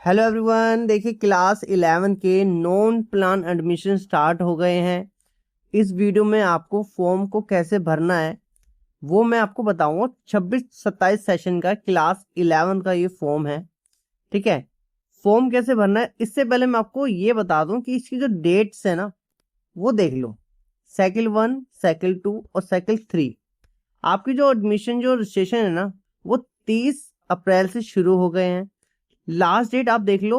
Hello everyone, देखिए class 11 के non plan admission start हो गए हैं। इस वीडियो में आपको फॉर्म को कैसे भरना है वो मैं आपको बताऊंगा। 26-27 सेशन का क्लास 11 का ये फॉर्म है। ठीक है, फॉर्म कैसे भरना है इससे पहले मैं आपको ये बता दूं कि इसकी जो डेट्स है ना वो देख लो। साइकिल 1, साइकिल 2 और साइकिल 3 आपकी जो एडमिशन जो रजिस्ट्रेशन है ना वो 30 अप्रैल से शुरू हो गए हैं। लास्ट डेट आप देख लो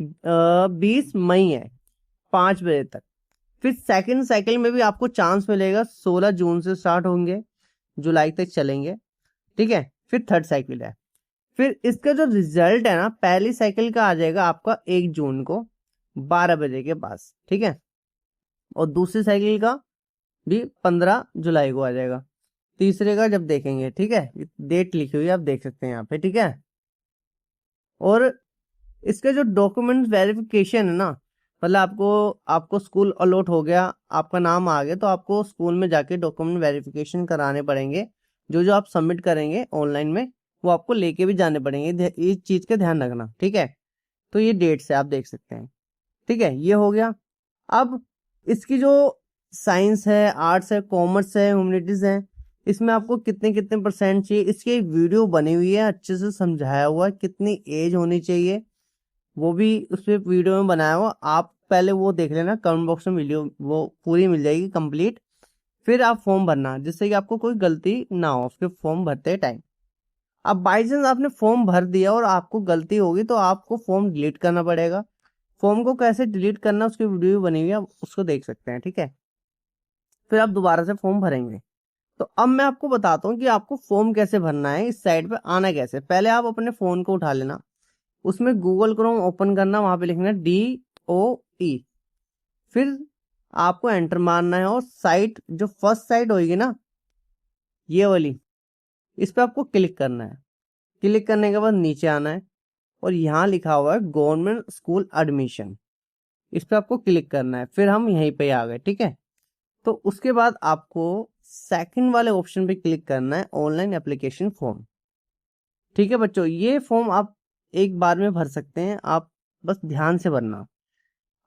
20 मई है, 5 बजे तक। फिर सेकंड साइकिल में भी आपको चांस मिलेगा, 16 जून से स्टार्ट होंगे, जुलाई तक चलेंगे। ठीक है, फिर थर्ड साइकिल है। फिर इसका जो रिजल्ट है ना पहली साइकिल का आ जाएगा आपका 1 जून को 12 बजे के पास। ठीक है, और दूसरी साइकिल का भी 15 जुलाई को आ जाएगा। तीसरे का जब देखेंगे, ठीक है, डेट लिखी हुई है आप देख सकते हैं यहाँ पे। ठीक है, और इसका जो डॉक्यूमेंट वेरिफिकेशन है ना, मतलब आपको स्कूल अलॉट हो गया, आपका नाम आ गया, तो आपको स्कूल में जाके डॉक्यूमेंट वेरिफिकेशन कराने पड़ेंगे। जो जो आप सबमिट करेंगे ऑनलाइन में वो आपको लेके भी जाने पड़ेंगे, इस चीज का ध्यान रखना। ठीक है, तो ये डेट्स है आप देख सकते हैं। ठीक है, ये हो गया। अब इसकी जो साइंस है, आर्ट्स है, कॉमर्स है, ह्यूमैनिटीज है, इसमें आपको कितने कितने परसेंट चाहिए इसकी एक वीडियो बनी हुई है, अच्छे से समझाया हुआ है कितनी एज होनी चाहिए, वो भी उसमें वीडियो में बनाया हुआ। आप पहले वो देख लेना, कमेंट बॉक्स में वीडियो वो पूरी मिल जाएगी कंप्लीट। फिर आप फॉर्म भरना जिससे कि आपको कोई गलती ना हो फिर फॉर्म भरते टाइम। अब बाई चांस आपने फॉर्म भर दिया और आपको गलती होगी तो आपको फॉर्म डिलीट करना पड़ेगा। फॉर्म को कैसे डिलीट करना उसकी वीडियो बनी हुई है, आप उसको देख सकते हैं। ठीक है, फिर आप दोबारा से फॉर्म भरेंगे। तो अब मैं आपको बताता हूँ कि आपको फॉर्म कैसे भरना है, इस साइड पे आना कैसे। पहले आप अपने फोन को उठा लेना, उसमें गूगल क्रोम ओपन करना, वहां पे लिखना DOE, फिर आपको एंटर मारना है और साइट जो फर्स्ट साइट होगी ना ये वाली, इस पे आपको क्लिक करना है। क्लिक करने के बाद नीचे आना है और यहाँ लिखा हुआ है गवर्नमेंट स्कूल एडमिशन, इस पे आपको क्लिक करना है। फिर हम यहीं पे आ गए। ठीक है, तो उसके बाद आपको सेकंड वाले ऑप्शन पे क्लिक करना है, ऑनलाइन एप्लीकेशन फॉर्म। ठीक है बच्चों, ये फॉर्म आप एक बार में भर सकते हैं, आप बस ध्यान से भरना।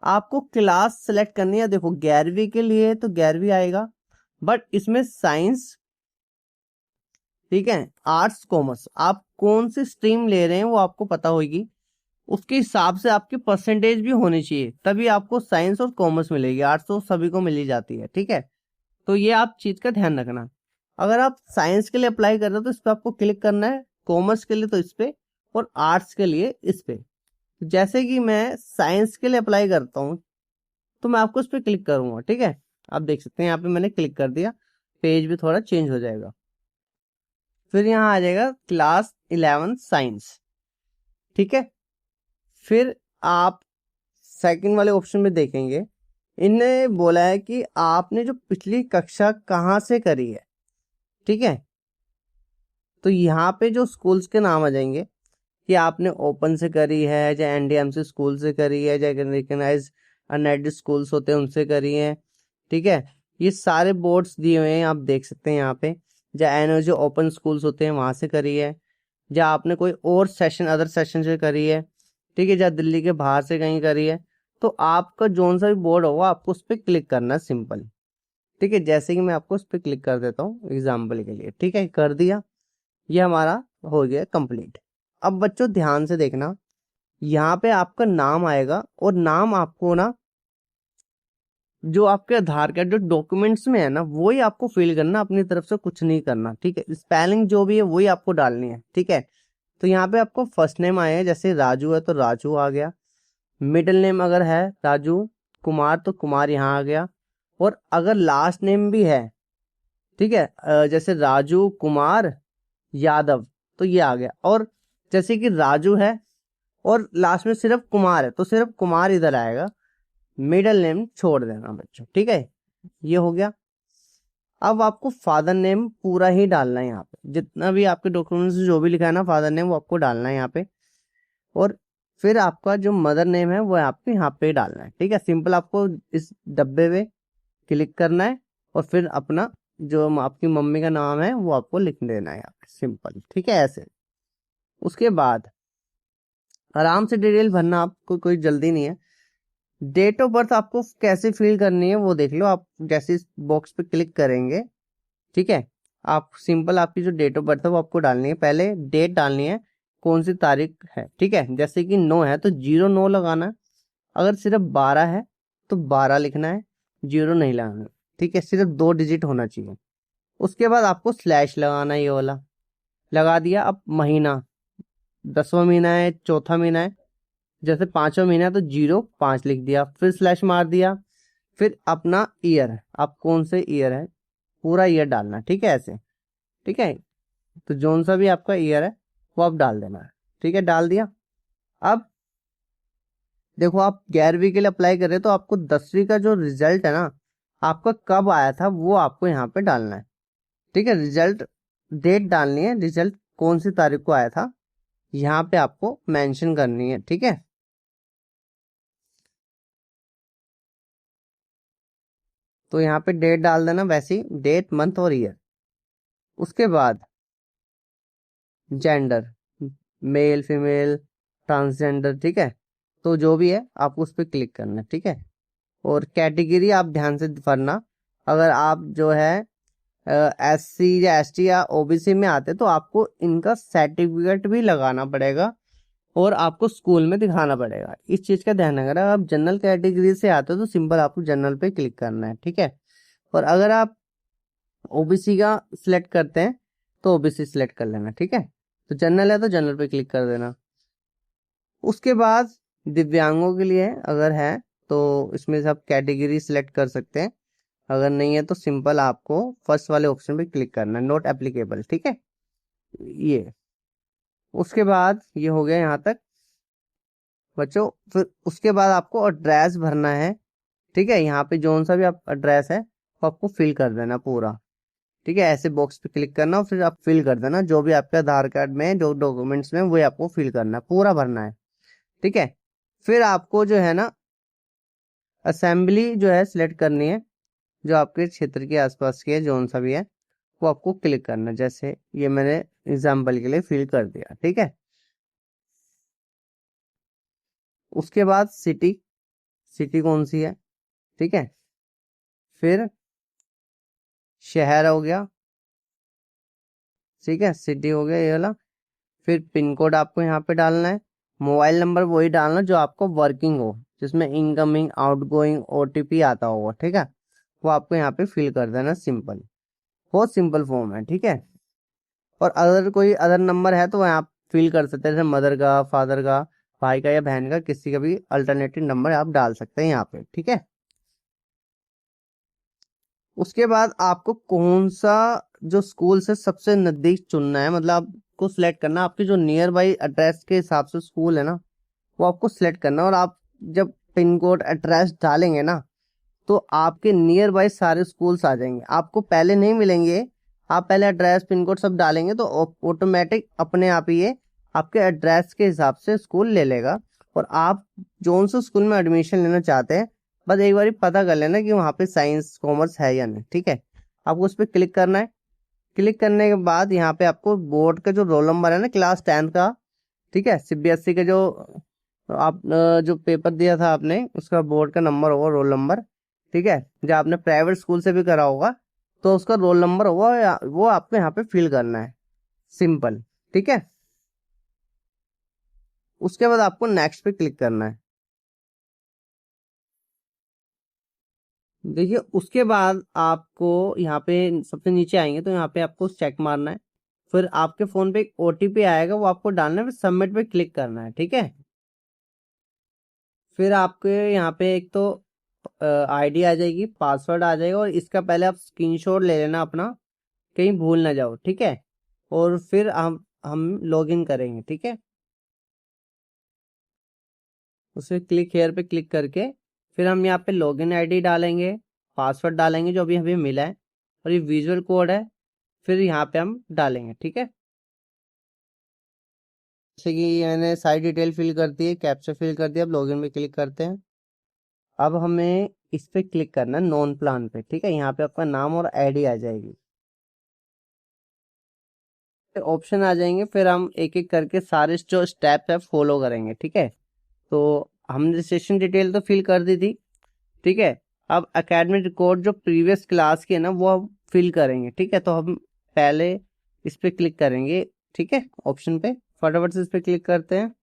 आपको क्लास सेलेक्ट करनी है। देखो 11वीं के लिए तो 11वीं आएगा, बट इसमें साइंस, ठीक है, आर्ट्स, कॉमर्स, आप कौन सी स्ट्रीम ले रहे हैं वो आपको पता होगी। उसके हिसाब से आपकी परसेंटेज भी होनी चाहिए, तभी आपको साइंस और कॉमर्स मिलेगी। आर्ट्स तो सभी को मिल ही जाती है। ठीक है, तो ये आप चीज का ध्यान रखना। अगर आप साइंस के लिए अप्लाई कर रहे हो तो इस पर आपको क्लिक करना है, कॉमर्स के लिए तो इस पे, और आर्ट्स के लिए इस पे। जैसे कि मैं साइंस के लिए अप्लाई करता हूँ तो मैं आपको इस पर क्लिक करूंगा। ठीक है, आप देख सकते हैं यहाँ पे मैंने क्लिक कर दिया, पेज भी थोड़ा चेंज हो जाएगा। फिर यहाँ आ जाएगा क्लास 11 साइंस। ठीक है, फिर आप सेकंड वाले ऑप्शन में देखेंगे, इन्हें बोला है कि आपने जो पिछली कक्षा कहाँ से करी है। ठीक है, तो यहाँ पे जो स्कूल्स के नाम आ जाएंगे कि आपने ओपन से करी है, या NDMC स्कूल से करी है, या रिकग्नाइज अनएडेड स्कूल्स होते हैं उनसे करी है। ठीक है, ये सारे बोर्ड्स दिए हुए हैं आप देख सकते हैं यहाँ पे। या एनो जो ओपन स्कूल्स होते हैं वहां से करी है, या आपने कोई और सेशन अदर सेशन से करी है। ठीक है, या दिल्ली के बाहर से कहीं करी है, तो आपका जोन सा भी बोर्ड होगा आपको उस पर क्लिक करना है सिंपल। ठीक है, जैसे कि मैं आपको उस पर क्लिक कर देता हूँ एग्जाम्पल के लिए। ठीक है, कर दिया, ये हमारा हो गया कंप्लीट। अब बच्चों ध्यान से देखना, यहाँ पे आपका नाम आएगा और नाम आपको ना जो आपके आधार कार्ड जो डॉक्यूमेंट्स में है ना वही आपको फिल करना, अपनी तरफ से कुछ नहीं करना। ठीक है, स्पेलिंग जो भी है वही आपको डालनी है। ठीक है, तो यहाँ पे आपको फर्स्ट नेम आया है, जैसे राजू है तो राजू आ गया। मिडिल नेम अगर है राजू कुमार तो कुमार यहाँ आ गया। और अगर लास्ट नेम भी है, ठीक है, जैसे राजू कुमार यादव तो ये आ गया। और जैसे कि राजू है और लास्ट में सिर्फ कुमार है तो सिर्फ कुमार इधर आएगा, मिडिल नेम छोड़ देना बच्चों। ठीक है, ये हो गया। अब आपको फादर नेम पूरा ही डालना है यहाँ पे, जितना भी आपके डॉक्यूमेंट्स जो भी लिखा है ना फादर नेम वो आपको डालना है यहाँ पे। और फिर आपका जो मदर नेम है वो आपको यहाँ पे डालना है। ठीक है, सिंपल आपको इस डब्बे पे क्लिक करना है और फिर अपना जो आपकी मम्मी का नाम है वो आपको लिख देना है यहाँ पे सिंपल। ठीक है, ऐसे। उसके बाद आराम से डिटेल भरना, आपको कोई जल्दी नहीं है। डेट ऑफ बर्थ आपको कैसे फिल करनी है वो देख लो। आप जैसे इस बॉक्स पे क्लिक करेंगे, ठीक है, आप सिंपल आपकी जो डेट ऑफ बर्थ है वो आपको डालनी है। पहले डेट डालनी है, कौन सी तारीख है, ठीक है। जैसे कि 9 है तो 09 लगाना है। अगर सिर्फ 12 है तो 12 लिखना है, 0 नहीं लगाना है, ठीक है। सिर्फ 2 डिजिट होना चाहिए। उसके बाद आपको स्लैश लगाना है, ये वाला लगा दिया। अब महीना, 10वां महीना है, चौथा महीना है, जैसे 5वां महीना है तो 05 लिख दिया, फिर स्लैश मार दिया। फिर अपना ईयर, आप कौन से ईयर है, पूरा ईयर डालना, ठीक है, ऐसे, ठीक है। तो जोन सा भी आपका ईयर है वो आप डाल देना है, ठीक है, डाल दिया। अब देखो, आप 11वीं के लिए अप्लाई कर रहे हो तो आपको 10वीं का जो रिजल्ट है ना, आपका कब आया था वो आपको यहाँ पे डालना है, ठीक है। रिजल्ट डेट डालनी है, रिजल्ट कौन सी तारीख को आया था यहाँ पे आपको मेंशन करनी है, ठीक है। तो यहाँ पे डेट डाल देना, वैसे ही डेट, मंथ और ईयर। उसके बाद जेंडर, मेल फीमेल ट्रांसजेंडर, ठीक है। तो जो भी है आपको उस पर क्लिक करना है, ठीक है। और कैटेगरी आप ध्यान से भरना। अगर आप जो है SC या ST या OBC में आते तो आपको इनका सर्टिफिकेट भी लगाना पड़ेगा और आपको स्कूल में दिखाना पड़ेगा। इस चीज का ध्यान रखना। अगर आप जनरल कैटेगरी से आते हो तो सिंपल आपको जनरल पे क्लिक करना है, ठीक है। और अगर आप OBC का सिलेक्ट करते हैं तो OBC सिलेक्ट कर लेना, ठीक है। तो जनरल है तो जनरल पे क्लिक कर देना। उसके बाद दिव्यांगों के लिए अगर है तो इसमें से आप कैटेगरी सिलेक्ट कर सकते हैं। अगर नहीं है तो सिंपल आपको फर्स्ट वाले ऑप्शन पे क्लिक करना है, नॉट एप्लीकेबल, ठीक है। ये उसके बाद ये हो गया यहाँ तक बच्चों। फिर उसके बाद आपको एड्रेस भरना है, ठीक है। यहाँ पे जोन सा भी आप एड्रेस है वो आपको फिल कर देना पूरा, ठीक है। ऐसे बॉक्स पे क्लिक करना और फिर आप फिल कर देना जो भी आपके आधार कार्ड में जो डॉक्यूमेंट्स में वो आपको फिल करना है, पूरा भरना है, ठीक है। फिर आपको जो है ना असेंबली जो है सिलेक्ट करनी है, जो आपके क्षेत्र के आसपास की है, जोन सा भी है वो आपको क्लिक करना है। जैसे ये मैंने एग्जाम्पल के लिए फिल कर दिया, ठीक है। उसके बाद सिटी, सिटी कौन सी है, ठीक है। फिर शहर हो गया, ठीक है, सिटी हो गया ये वाला। फिर पिन कोड आपको यहाँ पे डालना है। मोबाइल नंबर वही डालना जो आपको वर्किंग हो, जिसमें इनकमिंग आउटगोइंग OTP आता होगा, ठीक है। वो आपको यहाँ पे फिल कर देना, सिंपल, बहुत सिंपल फॉर्म है, ठीक है। और अगर कोई अदर नंबर है तो वह आप फिल कर सकते हैं, जैसे मदर का, फादर का, भाई का या बहन का, किसी का भी अल्टरनेटिव नंबर आप डाल सकते हैं यहाँ पे, ठीक है। उसके बाद आपको कौन सा जो स्कूल से सबसे नजदीक चुनना है, मतलब आपको सिलेक्ट करना, आपकी जो नियर बाई एड्रेस के हिसाब से स्कूल है ना वो आपको सिलेक्ट करना। और आप जब पिन कोड एड्रेस डालेंगे ना तो आपके नियर बाई सारे स्कूल्स आ जाएंगे, आपको पहले नहीं मिलेंगे। आप पहले एड्रेस पिन कोड सब डालेंगे तो ऑटोमेटिक अपने आप ही ये आपके एड्रेस के हिसाब से स्कूल ले लेगा। और आप जोन से स्कूल में एडमिशन लेना चाहते हैं बस एक बार पता कर लेना कि वहाँ पे साइंस कॉमर्स है या नहीं, ठीक है। आपको उस पर क्लिक करना है। क्लिक करने के बाद यहाँ पे आपको बोर्ड का जो रोल नंबर है ना क्लास 10 का, ठीक है, CBSE के जो आप जो पेपर दिया था आपने उसका बोर्ड का नंबर होगा, रोल नंबर, ठीक है। जो आपने प्राइवेट स्कूल से भी करा होगा तो उसका रोल नंबर होगा वो आपको यहाँ पे फिल करना है, सिंपल, ठीक है। उसके बाद आपको नेक्स्ट पे क्लिक करना है। देखिए उसके बाद आपको यहाँ पे सबसे नीचे आएंगे तो यहाँ पे आपको चेक मारना है। फिर आपके फोन पे एक OTP आएगा वो आपको डालना है, फिर सबमिट पे क्लिक करना है, ठीक है। फिर आपके यहाँ पे एक तो ID आ जाएगी, पासवर्ड आ जाएगा, और इसका पहले आप स्क्रीनशॉट ले लेना अपना, कहीं भूल ना जाओ, ठीक है। और फिर हम लॉग इन करेंगे, ठीक है। उसे क्लिक हेयर पे क्लिक करके फिर हम यहाँ पे लॉगिन ID डालेंगे, पासवर्ड डालेंगे जो अभी हमें मिला है, और ये विजुअल कोड है फिर यहाँ पे हम डालेंगे, ठीक है। जैसे कि मैंने सारी डिटेल फिल कर दी है, कैप्चा फिल कर दिया, अब लॉगिन पे क्लिक करते हैं। अब हमें इस पे क्लिक करना है नॉन प्लान पे, ठीक है। यहाँ पे आपका नाम और ID आ जाएगी। ऑप्शन आ जाएंगे, फिर हम एक एक करके सारे जो स्टेप है फॉलो करेंगे। ठीक है, तो हमने सेशन डिटेल तो फिल कर दी थी। ठीक है, अब एकेडमिक रिकॉर्ड जो प्रीवियस क्लास के है ना वो हम फिल करेंगे। ठीक है, तो हम पहले इस पे क्लिक करेंगे। ठीक है, ऑप्शन पे फटाफट से इस पे क्लिक करते हैं।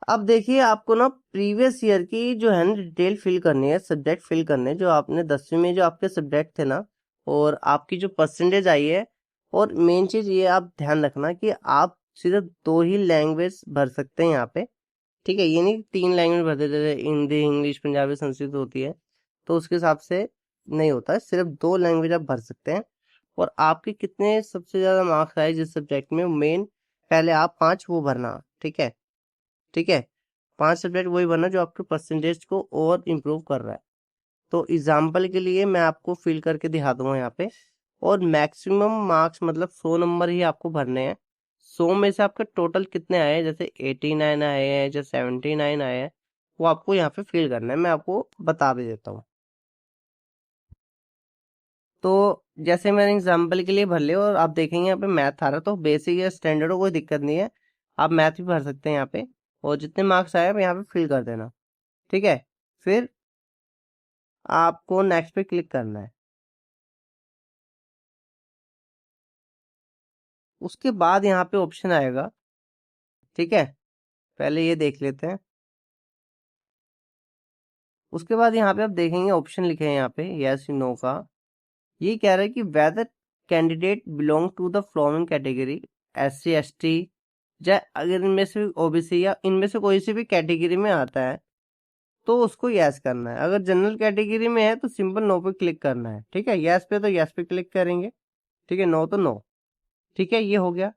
अब देखिए आपको ना प्रीवियस ईयर की जो है ना डिटेल फिल करनी है, सब्जेक्ट फिल करने हैं, जो आपने 10वीं में जो आपके सब्जेक्ट थे ना, और आपकी जो परसेंटेज आई है। और मेन चीज ये आप ध्यान रखना कि आप सिर्फ 2 ही लैंग्वेज भर सकते हैं यहाँ पे। ठीक है, ये नहीं 3 लैंग्वेज भर देते थे, हिंदी इंग्लिश पंजाबी संस्कृत होती है, तो उसके हिसाब से नहीं होता है, सिर्फ 2 लैंग्वेज आप भर सकते हैं। और आपके कितने सबसे ज्यादा मार्क्स आए जिस सब्जेक्ट में, मेन पहले आप 5 वो भरना। ठीक है, ठीक है, 5 सब्जेक्ट वही भरना जो आपके परसेंटेज को और इम्प्रूव कर रहा है। तो एग्जाम्पल के लिए मैं आपको फिल करके दिखा दूंगा यहाँ पे। और मैक्सिमम मार्क्स मतलब 100 नंबर ही आपको भरने हैं। 100 में से आपके टोटल कितने आए हैं, जैसे 89 आए हैं, जैसे 79 आए हैं, वो आपको यहाँ पे फिल करना है। मैं आपको बता भी देता हूँ। तो जैसे मैंने एग्जाम्पल के लिए भर लिया, और आप देखेंगे यहाँ पे मैथ आ रहा है, तो बेसिक या स्टैंडर्ड हो कोई दिक्कत नहीं है, आप मैथ भी भर सकते हैं यहाँ पे। और जितने मार्क्स आए आप यहाँ पे फिल कर देना। ठीक है, फिर आपको नेक्स्ट पे क्लिक करना है। उसके बाद यहाँ पे ऑप्शन आएगा। ठीक है, पहले ये देख लेते हैं। उसके बाद यहाँ पे आप देखेंगे ऑप्शन लिखे हैं यहाँ पे यस नो का। ये कह रहा है कि whether candidate belong to the following category, SC ST, या अगर इनमें से OBC या इनमें से कोई सी भी कैटेगरी में आता है तो उसको यस करना है। अगर जनरल कैटेगरी में है तो सिंपल नो पे क्लिक करना है। ठीक है, यस पे तो यस पे क्लिक करेंगे। ठीक है, नो तो नो। ठीक है, ये हो गया।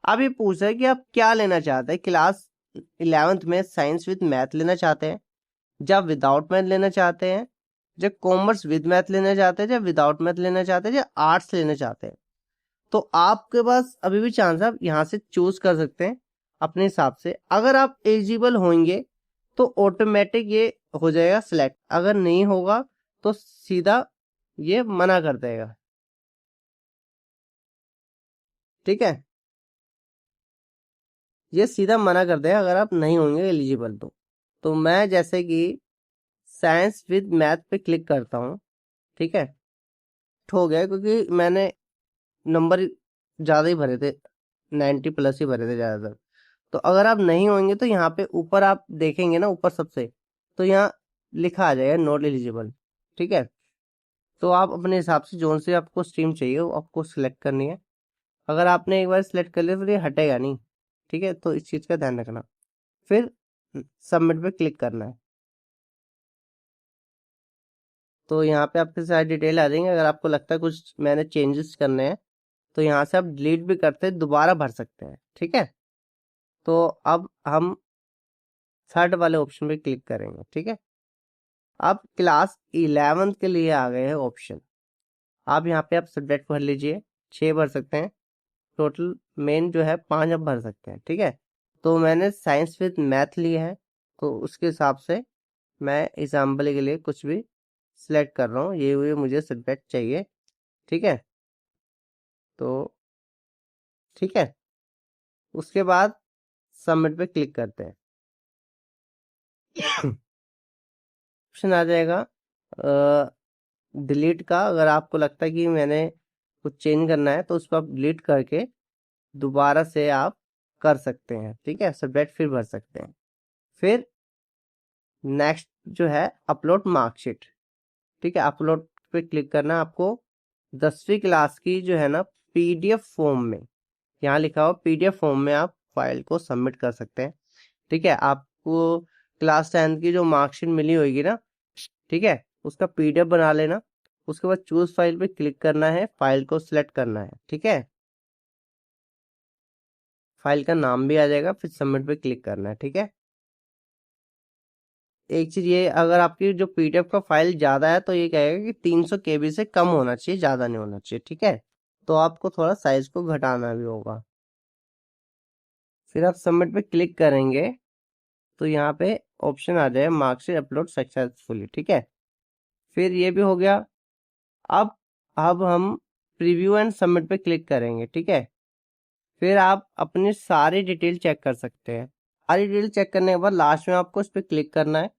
अब ये पूछ रहा है कि आप क्या लेना चाहते हैं, क्लास 11th में साइंस विद मैथ लेना चाहते हैं, या विदाउट मैथ लेना चाहते हैं, या कॉमर्स विद मैथ लेना चाहते हैं, या विदाउट मैथ लेना चाहते हैं, या आर्ट्स लेना चाहते हैं। तो आपके पास अभी भी चांस है, आप यहाँ से चूज कर सकते हैं अपने हिसाब से। अगर आप एलिजिबल होंगे तो ऑटोमेटिक ये हो जाएगा सिलेक्ट, अगर नहीं होगा तो सीधा ये मना कर देगा। ठीक है, ये सीधा मना कर देगा अगर आप नहीं होंगे एलिजिबल तो मैं जैसे कि साइंस विद मैथ पे क्लिक करता हूँ। ठीक है, हो गया क्योंकि मैंने नंबर ज़्यादा ही भरे थे, 90+ ही भरे थे ज़्यादातर। तो अगर आप नहीं होंगे तो यहाँ पे ऊपर आप देखेंगे ना, ऊपर सबसे, तो यहाँ लिखा आ जाएगा नॉट एलिजिबल। ठीक है, तो आप अपने हिसाब से जोन से आपको स्ट्रीम चाहिए वो आपको सिलेक्ट करनी है। अगर आपने एक बार सिलेक्ट कर लिया फिर ये हटेगा नहीं। ठीक है, तो इस चीज़ का ध्यान रखना। फिर सबमिट पे क्लिक करना है। तो यहाँ पे आपके सारी डिटेल आ जाएंगे। अगर आपको लगता है कुछ मैंने चेंजेस करने हैं तो यहाँ से आप डिलीट भी करते दोबारा भर सकते हैं। ठीक है, तो अब हम थर्ड वाले ऑप्शन पे क्लिक करेंगे। ठीक है, अब क्लास 11th के लिए आ गए हैं ऑप्शन। आप यहाँ पे आप सब्जेक्ट भर लीजिए, 6 भर सकते हैं टोटल, मेन जो है 5 आप भर सकते हैं। ठीक है, तो मैंने साइंस विद मैथ लिया है, तो उसके हिसाब से मैं एग्जाम्पल के लिए कुछ भी सिलेक्ट कर रहा हूँ, ये हुए मुझे सब्जेक्ट चाहिए। ठीक है, तो ठीक है, उसके बाद सबमिट पे क्लिक करते हैं। ऑप्शन आ जाएगा डिलीट का। अगर आपको लगता है कि मैंने कुछ चेंज करना है तो उसको आप डिलीट करके दोबारा से आप कर सकते हैं। ठीक है, सब्जेक्ट फिर भर सकते हैं। फिर नेक्स्ट जो है अपलोड मार्कशीट। ठीक है, अपलोड पे क्लिक करना आपको। 10वीं क्लास की जो है ना PDF फॉर्म में, यहाँ लिखा हुआ PDF फॉर्म में आप फाइल को सबमिट कर सकते हैं। ठीक है, आपको क्लास 10th की जो मार्कशीट मिली होगी ना, ठीक है, उसका PDF बना लेना। उसके बाद चूज फाइल पे क्लिक करना है, फाइल को सिलेक्ट करना है। ठीक है, फाइल का नाम भी आ जाएगा, फिर सबमिट पे क्लिक करना है। ठीक है, एक चीज ये, अगर आपकी जो PDF का फाइल ज्यादा है तो ये कहेगा कि 300 KB से कम होना चाहिए, ज्यादा नहीं होना चाहिए। ठीक है, तो आपको थोड़ा साइज को घटाना भी होगा। फिर आप सबमिट पे क्लिक करेंगे तो यहाँ पे ऑप्शन आ जाए मार्कशीट अपलोड सक्सेसफुली। ठीक है, फिर ये भी हो गया। अब हम प्रीव्यू एंड सबमिट पे क्लिक करेंगे, ठीक है। फिर आप अपनी सारी डिटेल चेक कर सकते हैं। सारी डिटेल चेक करने के बाद लास्ट में आपको इस पर क्लिक करना है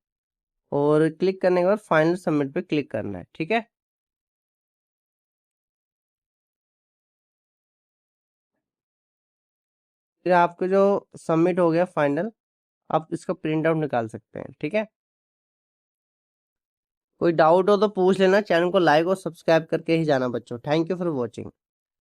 और क्लिक करने के बाद फाइनल सबमिट पे क्लिक करना है, ठीक है। फिर आपको जो सबमिट हो गया फाइनल, आप इसका प्रिंट आउट निकाल सकते हैं, ठीक है। कोई डाउट हो तो पूछ लेना। चैनल को लाइक और सब्सक्राइब करके ही जाना बच्चों। Thank you for watching.